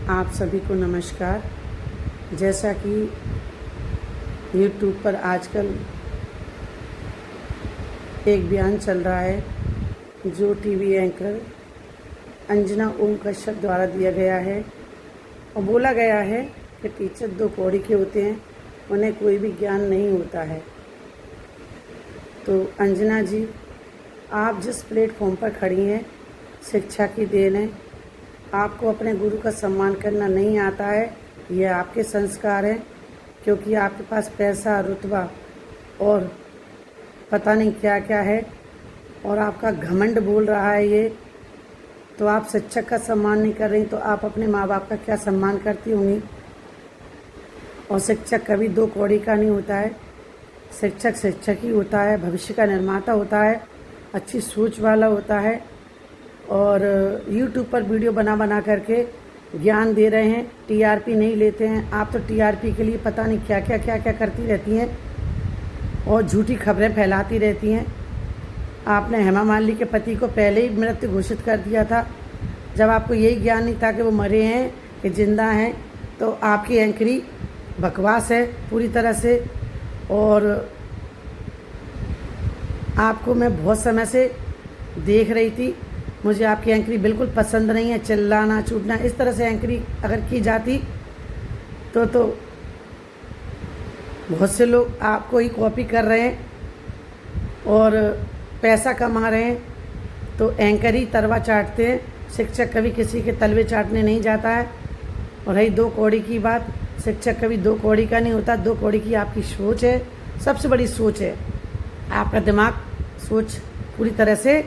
आप सभी को नमस्कार। जैसा कि YouTube पर आजकल एक बयान चल रहा है जो टीवी एंकर अंजना ओम कश्यप द्वारा दिया गया है और बोला गया है कि टीचर दो कौड़ी के होते हैं, उन्हें कोई भी ज्ञान नहीं होता है। तो अंजना जी, आप जिस प्लेटफॉर्म पर खड़ी हैं शिक्षा की देन है। आपको अपने गुरु का सम्मान करना नहीं आता है, यह आपके संस्कार हैं, क्योंकि आपके पास पैसा, रुतबा और पता नहीं क्या क्या है और आपका घमंड बोल रहा है ये। तो आप शिक्षक का सम्मान नहीं कर रही तो आप अपने माँ बाप का क्या सम्मान करती होंगी। और शिक्षक कभी दो कौड़ी का नहीं होता है। शिक्षक शिक्षक ही होता है, भविष्य का निर्माता होता है, अच्छी सोच वाला होता है। और YouTube पर वीडियो बना करके ज्ञान दे रहे हैं, TRP नहीं लेते हैं। आप तो TRP के लिए पता नहीं क्या क्या करती रहती हैं और झूठी खबरें फैलाती रहती हैं। आपने हेमा मालिनी के पति को पहले ही मृत घोषित कर दिया था, जब आपको यही ज्ञान नहीं था कि वो मरे हैं कि जिंदा हैं। तो आपकी एंकरी बकवास है पूरी तरह से। और आपको मैं बहुत समय से देख रही थी, मुझे आपकी एंकरी बिल्कुल पसंद नहीं है। चिल्लाना चूटना, इस तरह से एंकरी अगर की जाती तो बहुत से लोग आपको ही कॉपी कर रहे हैं और पैसा कमा रहे हैं। तो एंकर ही तलवा चाटते हैं, शिक्षक कभी किसी के तलवे चाटने नहीं जाता है। और रही दो कौड़ी की बात, शिक्षक कभी दो कौड़ी का नहीं होता। दो कौड़ी की आपकी सोच है, सबसे बड़ी सोच है। आपका दिमाग सोच पूरी तरह से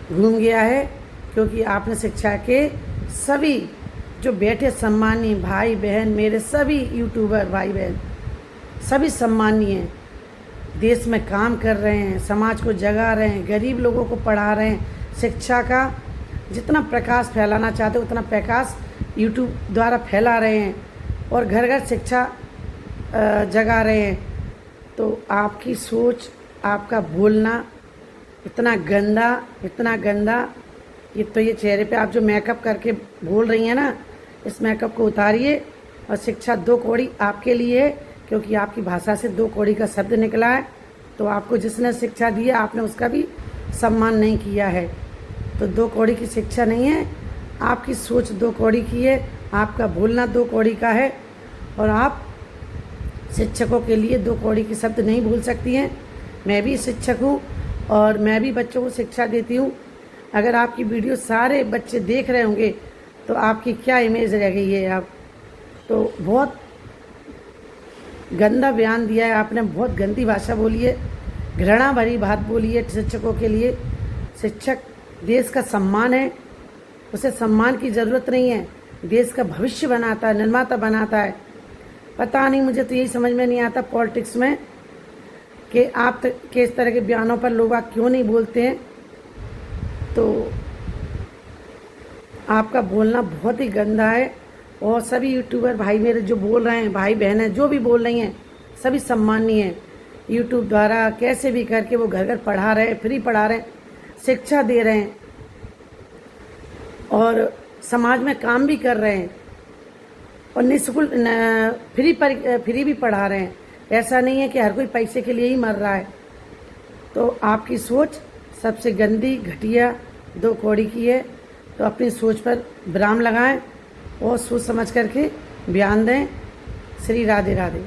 घूम गया है, क्योंकि आपने शिक्षा के सभी जो बैठे सम्मानीय भाई बहन, मेरे सभी यूट्यूबर भाई बहन सभी सम्मानीय हैं, देश में काम कर रहे हैं, समाज को जगा रहे हैं, गरीब लोगों को पढ़ा रहे हैं। शिक्षा का जितना प्रकाश फैलाना चाहते उतना प्रकाश यूट्यूब द्वारा फैला रहे हैं और घर घर शिक्षा जगा रहे हैं। तो आपकी सोच, आपका बोलना इतना गंदा। ये चेहरे पे आप जो मेकअप करके बोल रही हैं ना, इस मेकअप को उतारिए। और शिक्षा दो कौड़ी आपके लिए है, क्योंकि आपकी भाषा से दो कौड़ी का शब्द निकला है। तो आपको जिसने शिक्षा दी है आपने उसका भी सम्मान नहीं किया है। तो दो कौड़ी की शिक्षा नहीं है, आपकी सोच दो कौड़ी की है, आपका बोलना दो कौड़ी का है। और आप शिक्षकों के लिए दो कौड़ी के शब्द नहीं भूल सकती हैं। मैं भी शिक्षक हूँ और मैं भी बच्चों को शिक्षा देती हूँ। अगर आपकी वीडियो सारे बच्चे देख रहे होंगे तो आपकी क्या इमेज रह गई है। आप तो बहुत गंदा बयान दिया है आपने, बहुत गंदी भाषा बोली है, घृणा भरी बात बोली है शिक्षकों के लिए। शिक्षक देश का सम्मान है, उसे सम्मान की ज़रूरत नहीं है। देश का भविष्य बनाता है, निर्माता बनाता है। पता नहीं, मुझे तो यही समझ में नहीं आता पॉलिटिक्स में कि आप के इस तरह के बयानों पर लोग क्यों नहीं बोलते हैं। तो आपका बोलना बहुत ही गंदा है। और सभी यूट्यूबर भाई मेरे जो बोल रहे हैं, भाई बहनें जो भी बोल रही हैं, सभी सम्मानीय हैं। यूट्यूब द्वारा कैसे भी करके वो घर घर पढ़ा रहे हैं, फ्री पढ़ा रहे हैं, शिक्षा दे रहे हैं और समाज में काम भी कर रहे हैं और निःशुल्क फ्री भी पढ़ा रहे हैं। ऐसा नहीं है कि हर कोई पैसे के लिए ही मर रहा है। तो आपकी सोच सबसे गंदी, घटिया, दो कौड़ी की है। तो अपनी सोच पर विराम लगाएं और सोच समझ करके बयान दें। श्री राधे राधे।